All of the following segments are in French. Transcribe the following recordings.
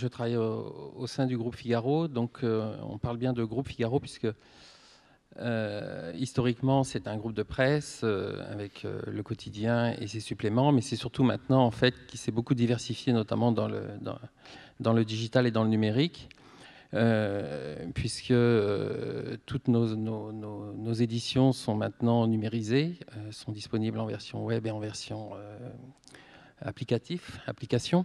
je travaille au sein du groupe Figaro. Donc, on parle bien de groupe Figaro puisque historiquement, c'est un groupe de presse avec le quotidien et ses suppléments, mais c'est surtout maintenant en fait qui s'est beaucoup diversifié, notamment dans le digital et dans le numérique. Puisque toutes nos éditions sont maintenant numérisées, sont disponibles en version web et en version application.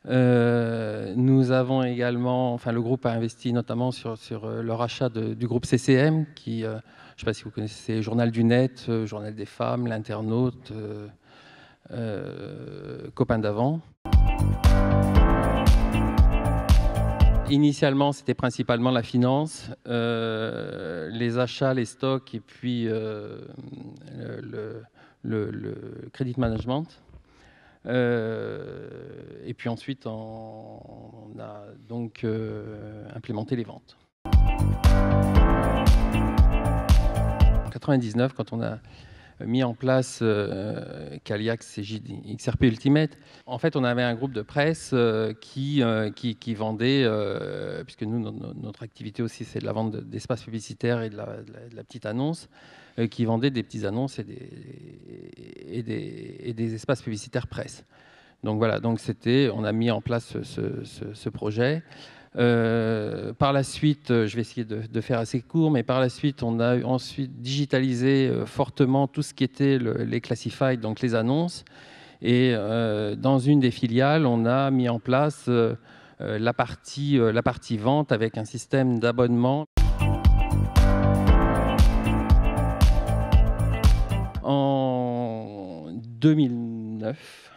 Nous avons également, le groupe a investi notamment sur le rachat du groupe CCM, qui, je ne sais pas si vous connaissez, Journal du Net, Journal des femmes, l'Internaute, Copain d'avant. Initialement, c'était principalement la finance, les achats, les stocks et puis le credit management. Et puis ensuite, on a donc implémenté les ventes. En 99, quand on a mis en place Caliac Cegid XRP Ultimate. En fait, on avait un groupe de presse qui vendait, puisque nous, notre activité aussi, c'est de la vente d'espaces publicitaires et de la petite annonce, qui vendait des petites annonces et des espaces publicitaires presse. Donc voilà, on a mis en place ce projet. Par la suite, je vais essayer de faire assez court, mais par la suite, on a ensuite digitalisé fortement tout ce qui était les classifieds, donc les annonces. Et dans une des filiales, on a mis en place la partie vente avec un système d'abonnement. En 2009,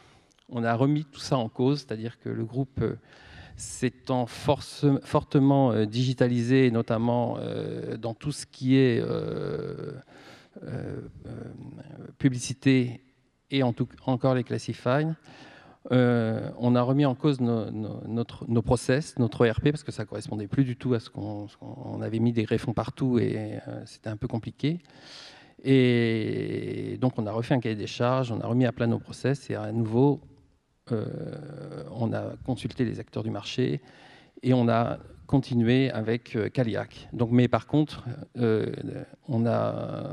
on a remis tout ça en cause, c'est-à-dire que le groupe s'étant fortement digitalisé, notamment dans tout ce qui est publicité et encore les classifieds, on a remis en cause nos process, notre ERP, parce que ça ne correspondait plus du tout à ce qu'on avait mis des greffons partout et c'était un peu compliqué. Et donc, on a refait un cahier des charges, on a remis à plat nos process et à nouveau, on a consulté les acteurs du marché et on a continué avec Caliac. Donc, mais par contre, on a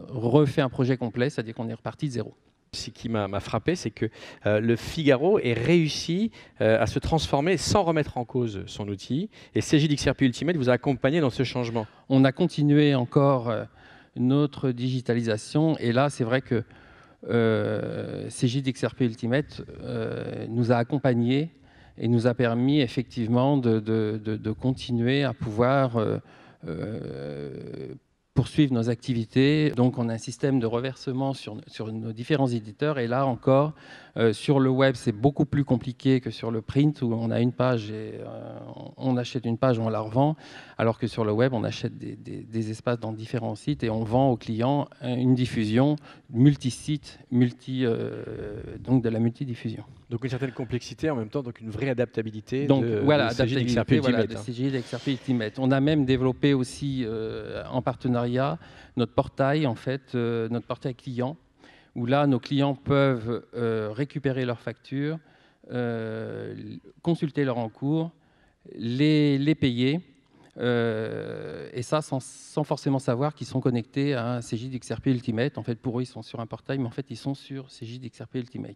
refait un projet complet, c'est-à-dire qu'on est reparti de zéro. Ce qui m'a frappé, c'est que le Figaro ait réussi à se transformer sans remettre en cause son outil. Et Cegid XRP Ultimate vous a accompagné dans ce changement. On a continué encore notre digitalisation. Et là, c'est vrai que Cegid XRP Ultimate nous a accompagnés et nous a permis effectivement de continuer à pouvoir poursuivre nos activités. Donc, on a un système de reversement sur nos différents éditeurs. Et là encore, sur le web, c'est beaucoup plus compliqué que sur le print, où on a une page et on achète une page, on la revend, alors que sur le web, on achète des espaces dans différents sites et on vend aux clients une diffusion multi-site, donc de la multidiffusion. Donc une certaine complexité, en même temps, donc une vraie adaptabilité voilà, de Cegid XRP Ultimate. de Cegid XRP Ultimate. On a même développé aussi en partenariat notre portail, en fait, notre portail client, où là, nos clients peuvent récupérer leurs factures, consulter leur encours, les payer, et ça sans forcément savoir qu'ils sont connectés à un Cegid XRP Ultimate. En fait, pour eux, ils sont sur un portail, mais en fait, ils sont sur Cegid XRP Ultimate.